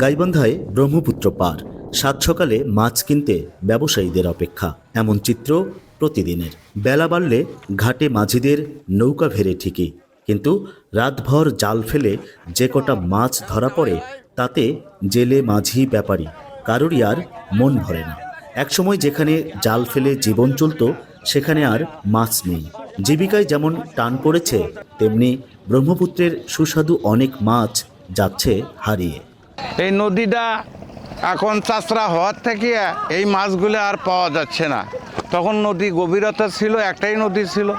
গাইবান্ধায় ব্রহ্মপুত্র পার, সাত সকালে মাছ কিনতে ব্যবসায়ীদের অপেক্ষা। এমন চিত্র প্রতিদিনের। বেলা বাড়লে ঘাটে মাঝিদের নৌকা ভেড়ে ঠিকই, কিন্তু রাতভর জাল ফেলে যে কটা মাছ ধরা পড়ে তাতে জেলে, মাঝি, ব্যাপারী কারোরই আর মন ভরে না। একসময় যেখানে জাল ফেলে জীবন চলত সেখানে আর মাছ নেই। জীবিকায় যেমন টান পড়েছে, তেমনি ব্রহ্মপুত্রের সুস্বাদু অনেক মাছ যাচ্ছে হারিয়ে। এই নদীটা এখন চাষরা হওয়ার থেকে এই মাছগুলো আর পাওয়া যাচ্ছে না। তখন নদী গভীরতা ছিল, একটাই নদী ছিল,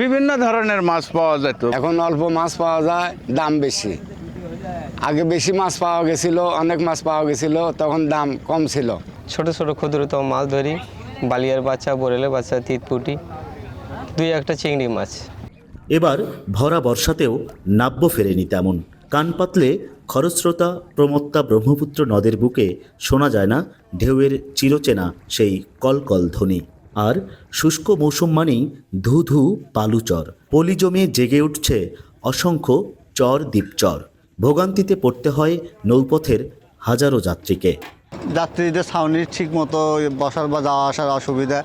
বিভিন্ন ধরনের মাছ পাওয়া যেত। এখন অল্প মাছ পাওয়া যায়, দাম বেশি। আগে বেশি মাছ পাওয়া গেছিল, অনেক মাছ পাওয়া গেছিল, তখন দাম কম ছিল। ছোট ছোট ক্ষুদ্রতম মাছ ধরি, বালিয়ার বাচ্চা, বরেলের বাচ্চা, তিতপুটি, দুই একটা চিংড়ি মাছ। এবার ভরা বর্ষাতেও নাব্য ফেরেনি তেমন। কান পাতলে খরস্রোতা প্রমত্তা ব্রহ্মপুত্র নদের বুকে শোনা যায় না ঢেউয়ের চিরচেনা সেই কলকল ধ্বনি। আর শুষ্ক মৌসুম মানেই ধু ধু বালুচর, পলি জমে জেগে উঠছে অসংখ্য চর দ্বীপচর। ভোগান্তিতে পড়তে হয় নৌপথের হাজারো যাত্রীকে। যাত্রীদের ছাউনির ঠিক মতো বসার বা যাওয়া আসার অসুবিধা।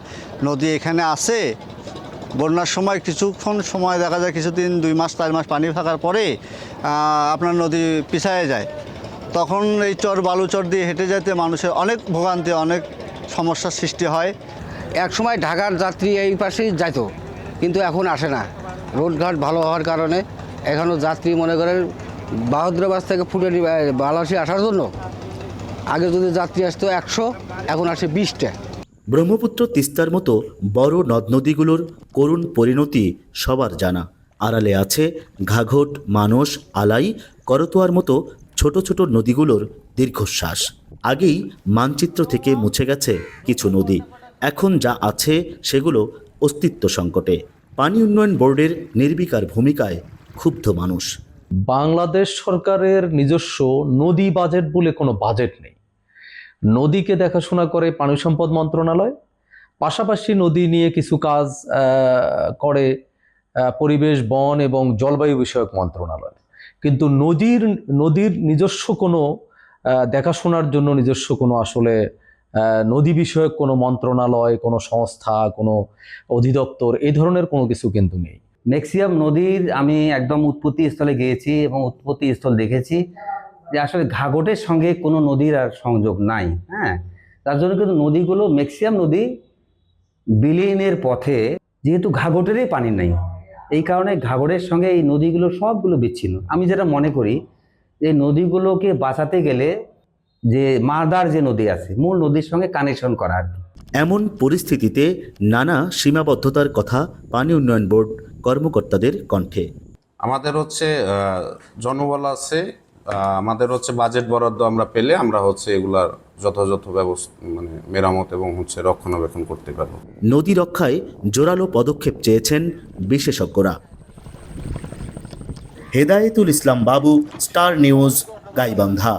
নদী এখানে আছে, বন্যার সময় কিছুক্ষণ সময় দেখা যায়, কিছুদিন 2 মাস 4 মাস পানি থাকার পরে আপনার নদী পিছায়ে যায়। তখন এই চর বালুচর দিয়ে হেঁটে যেতে মানুষের অনেক ভোগান্তি, অনেক সমস্যার সৃষ্টি হয়। এক সময় ঢাকার যাত্রী এই পাশেই যেত, কিন্তু এখন আসে না। রোডঘাট ভালো হওয়ার কারণে এখনও যাত্রী মনে করেন বাহাদুরাবাদ থেকে ফুটেনি বালাসী আসার জন্য আগে যদি যাত্রী আসতো 100, এখন আসে 20টা। ব্রহ্মপুত্র, তিস্তার মতো বড় নদ নদীগুলোর করুণ পরিণতি সবার জানা। আড়ালে আছে ঘাঘট, মানস, আলাই, করতোয়ার মতো ছোট ছোট নদীগুলোর দীর্ঘশ্বাস। আগেই মানচিত্র থেকে মুছে গেছে কিছু নদী, এখন যা আছে সেগুলো অস্তিত্ব সংকটে। পানি উন্নয়ন বোর্ডের নির্বিকার ভূমিকায় ক্ষুব্ধ মানুষ। বাংলাদেশ সরকারের নিজস্ব নদী বাজেট বলে কোনো বাজেট নেই। নদীকে দেখাশোনা করে পানি সম্পদ মন্ত্রণালয়, পাশাপাশি নদী নিয়ে কিছু কাজ করে পরিবেশ, বন এবং জলবায়ু বিষয়ক মন্ত্রণালয়। কিন্তু নদীর নিজস্ব কোনো দেখাশোনার জন্য নিজস্ব কোনো আসলে নদী বিষয়ক কোনো মন্ত্রণালয়, কোনো সংস্থা, কোনো অধিদপ্তর এই ধরনের কোনো কিছু কিন্তু নেই। ম্যাক্সিমাম নদীর আমি একদম উৎপত্তি স্থলে গিয়েছি এবং উৎপত্তি স্থল দেখেছি যে আসলে ঘাঘটের সঙ্গে কোনো নদীর আর সংযোগ নাই। হ্যাঁ, তার জন্য কিন্তু নদীগুলো, ম্যাক্সিমাম নদী বিলীনের পথে, যেহেতু ঘাঘটেরই পানি নেই, এই কারণে ঘাঘটের সঙ্গে এই নদীগুলো সবগুলো বিচ্ছিন্ন। আমি যেটা মনে করি যে নদীগুলোকে বাঁচাতে গেলে যে মাদার যে নদী আছে, মূল নদীর সঙ্গে কানেকশন করা আর কি। এমন পরিস্থিতিতে নানা সীমাবদ্ধতার কথা পানি উন্নয়ন বোর্ড কর্মকর্তাদের কণ্ঠে। আমাদের জনবল আছে, আমাদের বাজেট বরাদ্দ আমরা পেলে আমরা এগুলার যথাযথ ব্যবস্থা মেরামত এবং রক্ষণাবেক্ষণ করতে পারবো। নদী রক্ষায় জোরালো পদক্ষেপ চেয়েছেন বিশেষজ্ঞরা। হেদায়েতুল ইসলাম বাবু, স্টার নিউজ, গাইবান্ধা।